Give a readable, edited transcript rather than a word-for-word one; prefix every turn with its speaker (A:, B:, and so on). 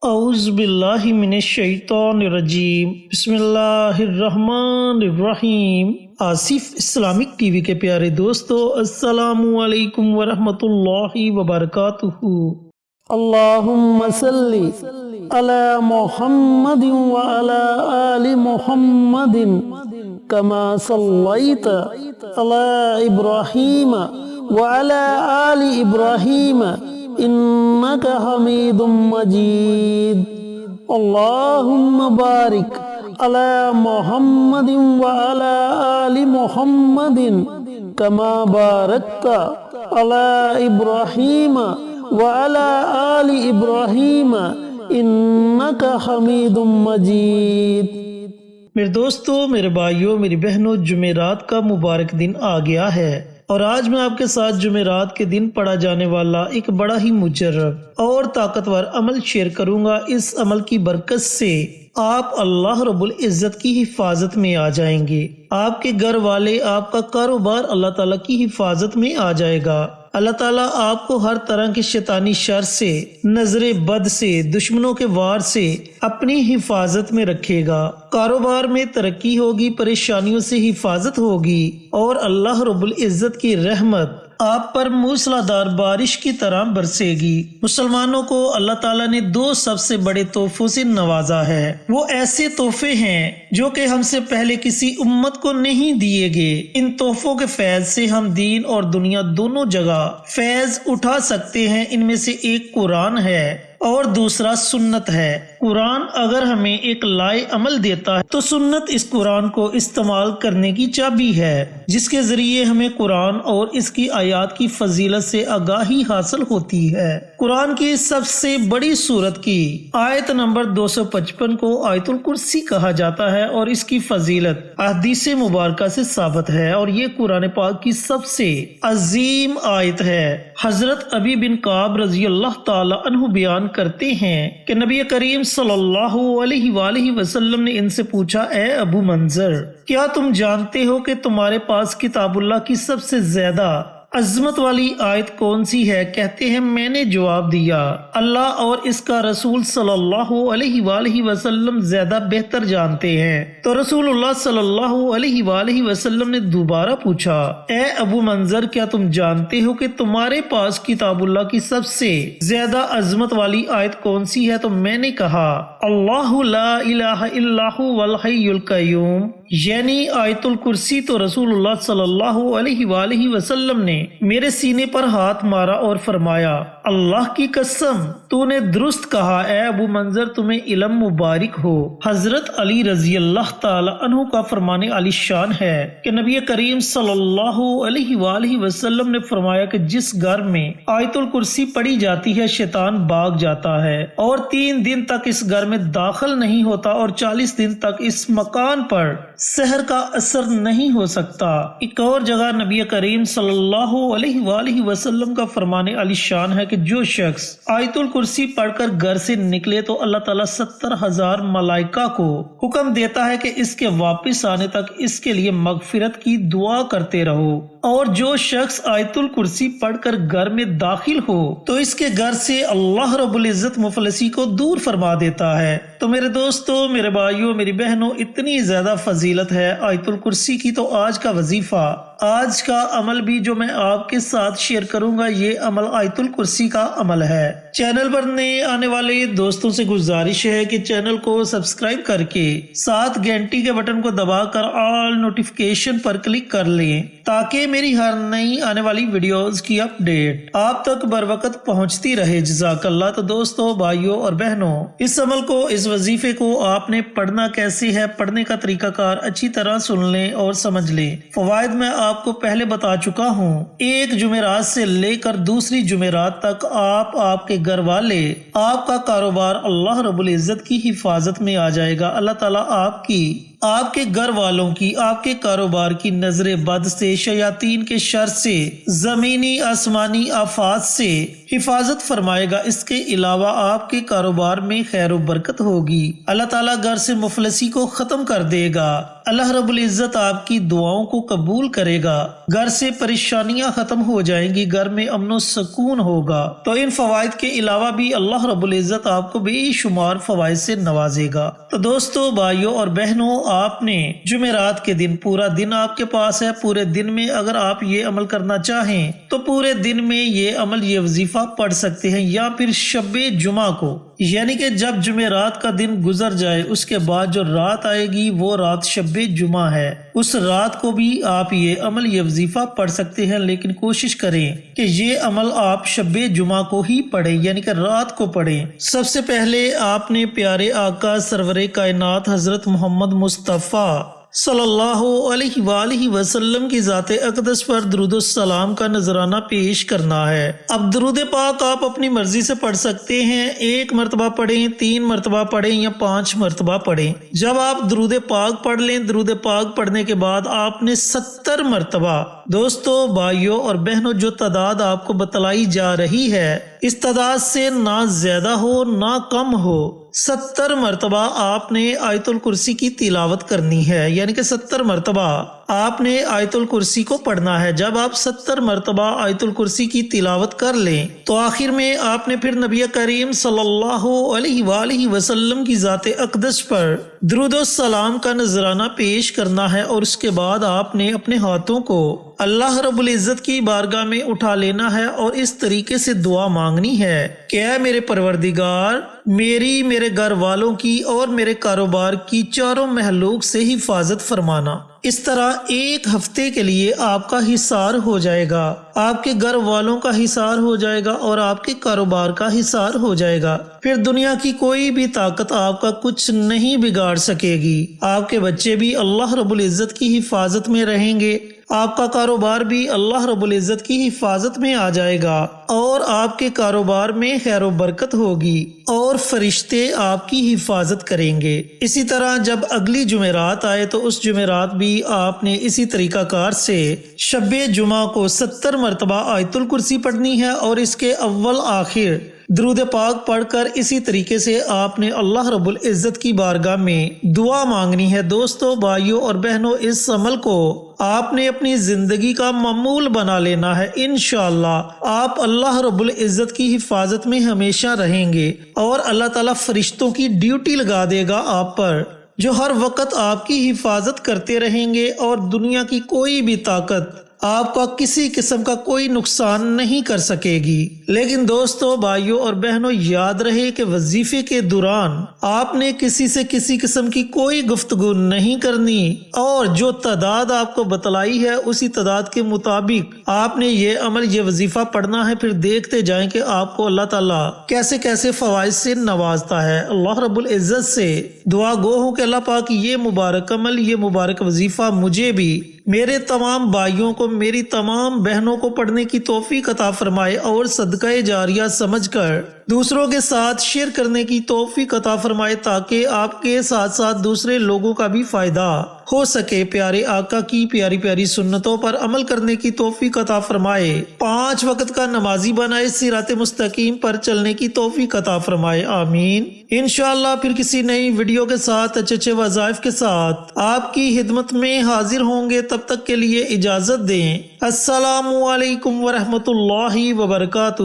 A: اعوذ باللہ من الشیطان الرجیم، بسم اللہ الرحمن الرحیم۔ آصف اسلامک ٹی وی کے پیارے دوستو، السلام علیکم ورحمۃ اللہ وبرکاتہ۔
B: اللہم صلی علی محمد وعلی آل محمد کما صلیت علی ابراہیم وعلی آل ابراہیم انک حمید مجید۔ اللہم بارک علی محمد وعلی آل محمد کما بارکت علی ابراہیم وعلی آل ابراہیم انک حمید مجید۔
A: میرے دوستو، میرے بھائیوں، میری بہنوں، جمعرات کا مبارک دن آ گیا ہے، اور آج میں آپ کے ساتھ جمعرات کے دن پڑھا جانے والا ایک بڑا ہی مجرب اور طاقتور عمل شیئر کروں گا۔ اس عمل کی برکت سے آپ اللہ رب العزت کی حفاظت میں آ جائیں گے، آپ کے گھر والے، آپ کا کاروبار اللہ تعالیٰ کی حفاظت میں آ جائے گا۔ اللہ تعالیٰ آپ کو ہر طرح کے شیطانی شر سے، نظر بد سے، دشمنوں کے وار سے اپنی حفاظت میں رکھے گا۔ کاروبار میں ترقی ہوگی، پریشانیوں سے حفاظت ہوگی، اور اللہ رب العزت کی رحمت آپ پر موسلادھار بارش کی طرح برسے گی۔ مسلمانوں کو اللہ تعالیٰ نے دو سب سے بڑے تحفوں سے نوازا ہے۔ وہ ایسے تحفے ہیں جو کہ ہم سے پہلے کسی امت کو نہیں دیے گئے۔ ان تحفوں کے فیض سے ہم دین اور دنیا دونوں جگہ فیض اٹھا سکتے ہیں۔ ان میں سے ایک قرآن ہے اور دوسرا سنت ہے۔ قرآن اگر ہمیں ایک لائے عمل دیتا ہے تو سنت اس قرآن کو استعمال کرنے کی چابی ہے، جس کے ذریعے ہمیں قرآن اور اس کی آیات کی فضیلت سے آگاہی حاصل ہوتی ہے۔ قرآن کی سب سے بڑی سورت کی آیت نمبر 255 کو آیت الکرسی کہا جاتا ہے، اور اس کی فضیلت احادیث مبارکہ سے ثابت ہے، اور یہ قرآن پاک کی سب سے عظیم آیت ہے۔ حضرت ابی بن کعب رضی اللہ تعالی عنہ بیان کرتے ہیں کہ نبی کریم صلی اللہ علیہ وآلہ وسلم نے ان سے پوچھا، اے ابو منذر، کیا تم جانتے ہو کہ تمہارے پاس کتاب اللہ کی سب سے زیادہ عظمت والی آیت کون سی ہے؟ کہتے ہیں میں نے جواب دیا، اللہ اور اس کا رسول صلی اللہ علیہ وآلہ وسلم زیادہ بہتر جانتے ہیں۔ تو رسول اللہ صلی اللہ علیہ وآلہ وسلم نے دوبارہ پوچھا، اے ابو منذر، کیا تم جانتے ہو کہ تمہارے پاس کتاب اللہ کی سب سے زیادہ عظمت والی آیت کون سی ہے؟ تو میں نے کہا، اللہ لا الہ الا هو الحی القیوم، یعنی آیت الکرسی۔ تو رسول اللہ صلی اللہ علیہ وآلہ وسلم نے میرے سینے پر ہاتھ مارا اور فرمایا، اللہ کی قسم، تو نے درست کہا، اے ابو منذر، تمہیں علم مبارک ہو۔ حضرت علی رضی اللہ تعالی عنہ کا فرمان علی شان ہے کہ نبی کریم صلی اللہ علیہ وآلہ وسلم نے فرمایا کہ جس گھر میں آیت الکرسی پڑھی جاتی ہے شیطان بھاگ جاتا ہے، اور 3 دن تک اس گھر میں داخل نہیں ہوتا، اور 40 دن تک اس مکان پر سحر کا اثر نہیں ہو سکتا۔ ایک اور جگہ نبی کریم صلی اللہ علیہ وآلہ وسلم کا فرمان علی شان ہے کہ جو شخص آیت الکرسی پڑھ کر گھر سے نکلے تو اللہ تعالیٰ 70,000 ملائکہ کو حکم دیتا ہے کہ اس کے واپس آنے تک اس کے لیے مغفرت کی دعا کرتے رہو، اور جو شخص آیت الکرسی پڑھ کر گھر میں داخل ہو تو اس کے گھر سے اللہ رب العزت مفلسی کو دور فرما دیتا ہے۔ تو میرے دوستو، میرے بھائیوں، میری بہنوں، اتنی زیادہ فضیلت ہے آیت الکرسی کی، تو آج کا وظیفہ، آج کا عمل بھی جو میں آپ کے ساتھ شیئر کروں گا، یہ عمل آیت الکرسی کا عمل ہے۔ چینل پر نئے آنے والے دوستوں سے گزارش ہے کہ چینل کو سبسکرائب کر کے ساتھ گھنٹی کے بٹن کو دبا کر آل نوٹیفیکیشن پر کلک کر لیں، تاکہ میری ہر نئی آنے والی ویڈیوز کی اپڈیٹ آپ تک بر وقت پہنچتی رہے۔ جزاک اللہ۔ تو دوستو، بھائیوں اور بہنوں، اس عمل کو، اس وظیفے کو آپ نے پڑھنا کیسے ہے، پڑھنے کا طریقہ کار اچھی طرح سن لیں اور سمجھ لیں۔ فوائد میں آپ کو پہلے بتا چکا ہوں۔ ایک جمعرات سے لے کر دوسری جمعرات تک آپ کے گھر والے، آپ کا کاروبار اللہ رب العزت کی حفاظت میں آ جائے گا۔ اللہ تعالیٰ آپ کی آپ کے گھر والوں کی، آپ کے کاروبار کی نظر بد سے، شیاطین کے شر سے، زمینی آسمانی آفات سے حفاظت فرمائے گا۔ اس کے علاوہ آپ کے کاروبار میں خیر و برکت ہوگی۔ اللہ تعالیٰ گھر سے مفلسی کو ختم کر دے گا۔ اللہ رب العزت آپ کی دعاؤں کو قبول کرے گا۔ گھر سے پریشانیاں ختم ہو جائیں گی، گھر میں امن و سکون ہوگا۔ تو ان فوائد کے علاوہ بھی اللہ رب العزت آپ کو بے شمار فوائد سے نوازے گا۔ تو دوستو، بھائیوں اور بہنوں، آپ نے جمعرات کے دن پورا دن آپ کے پاس ہے۔ پورے دن میں اگر آپ یہ عمل کرنا چاہیں تو پورے دن میں یہ عمل، یہ وظیفہ پڑھ سکتے ہیں، یا پھر شب جمعہ کو، یعنی کہ جب جمعرات کا دن گزر جائے اس کے بعد جو رات آئے گی وہ رات شب جمعہ ہے، اس رات کو بھی آپ یہ عمل، یہ وظیفہ پڑھ سکتے ہیں، لیکن کوشش کریں کہ یہ عمل آپ شب جمعہ کو ہی پڑھیں، یعنی کہ رات کو پڑھیں۔ سب سے پہلے آپ نے پیارے آقا سرور کائنات حضرت محمد مصطفیٰ صلی اللہ علیہ وآلہ وسلم کی ذات اقدس پر درود السلام کا نذرانہ پیش کرنا ہے۔ اب درود پاک آپ اپنی مرضی سے پڑھ سکتے ہیں، 1 مرتبہ پڑھیں، 3 مرتبہ پڑھیں یا 5 مرتبہ پڑھیں۔ جب آپ درود پاک پڑھ لیں، درود پاک پڑھنے کے بعد آپ نے 70 مرتبہ، دوستو، بھائیوں اور بہنوں، جو تعداد آپ کو بتلائی جا رہی ہے اس تعداد سے نہ زیادہ ہو نہ کم ہو، 70 مرتبہ آپ نے آیت الکرسی کی تلاوت کرنی ہے، یعنی کہ 70 مرتبہ آپ نے آیت الکرسی کو پڑھنا ہے۔ جب آپ 70 مرتبہ آیت الکرسی کی تلاوت کر لیں تو آخر میں آپ نے پھر نبی کریم صلی اللہ علیہ وآلہ وسلم کی ذات اقدس پر درود و سلام کا نذرانہ پیش کرنا ہے، اور اس کے بعد آپ نے اپنے ہاتھوں کو اللہ رب العزت کی بارگاہ میں اٹھا لینا ہے اور اس طریقے سے دعا مانگنی ہے کہ اے میرے پروردگار، میری، میرے گھر والوں کی اور میرے کاروبار کی چاروں محلوق سے حفاظت فرمانا۔ اس طرح 1 ہفتے کے لیے آپ کا حصار ہو جائے گا، آپ کے گھر والوں کا حصار ہو جائے گا اور آپ کے کاروبار کا حصار ہو جائے گا۔ پھر دنیا کی کوئی بھی طاقت آپ کا کچھ نہیں بگاڑ سکے گی۔ آپ کے بچے بھی اللہ رب العزت کی حفاظت میں رہیں گے، آپ کا کاروبار بھی اللہ رب العزت کی حفاظت میں آ جائے گا، اور آپ کے کاروبار میں خیر و برکت ہوگی اور فرشتے آپ کی حفاظت کریں گے۔ اسی طرح جب اگلی جمعرات آئے تو اس جمعرات بھی آپ نے اسی طریقہ کار سے شب جمعہ کو 70 مرتبہ آیت الکرسی پڑھنی ہے، اور اس کے اول آخر درود پاک پڑھ کر اسی طریقے سے آپ نے اللہ رب العزت کی بارگاہ میں دعا مانگنی ہے۔ دوستو، بھائیوں اور بہنوں، اس عمل کو آپ نے اپنی زندگی کا معمول بنا لینا ہے۔ انشاءاللہ آپ اللہ رب العزت کی حفاظت میں ہمیشہ رہیں گے، اور اللہ تعالیٰ فرشتوں کی ڈیوٹی لگا دے گا آپ پر، جو ہر وقت آپ کی حفاظت کرتے رہیں گے، اور دنیا کی کوئی بھی طاقت آپ کا کسی قسم کا کوئی نقصان نہیں کر سکے گی۔ لیکن دوستو، بھائیوں اور بہنوں، یاد رہے کہ وظیفے کے دوران آپ نے کسی سے کسی قسم کی کوئی گفتگو نہیں کرنی، اور جو تعداد آپ کو بتلائی ہے اسی تعداد کے مطابق آپ نے یہ عمل، یہ وظیفہ پڑھنا ہے۔ پھر دیکھتے جائیں کہ آپ کو اللہ تعالیٰ کیسے کیسے فوائد سے نوازتا ہے۔ اللہ رب العزت سے دعا گو ہوں کہ اللہ پاک یہ مبارک عمل، یہ مبارک وظیفہ مجھے بھی، میرے تمام بھائیوں کو، میری تمام بہنوں کو پڑھنے کی توفیق عطا فرمائے، اور صدقہ جاریہ سمجھ کر دوسروں کے ساتھ شیئر کرنے کی توفیق عطا فرمائے، تاکہ آپ کے ساتھ ساتھ دوسرے لوگوں کا بھی فائدہ ہو سکے۔ پیارے آقا کی پیاری پیاری سنتوں پر عمل کرنے کی توفیق عطا فرمائے، 5 وقت کا نمازی بنائے، صراط مستقیم پر چلنے کی توفیق عطا فرمائے، آمین۔ انشاءاللہ پھر کسی نئی ویڈیو کے ساتھ، اچھے وظائف کے ساتھ آپ کی خدمت میں حاضر ہوں گے۔ تب تک کے لیے اجازت دیں۔ السلام علیکم ورحمۃ اللہ وبرکاتہ۔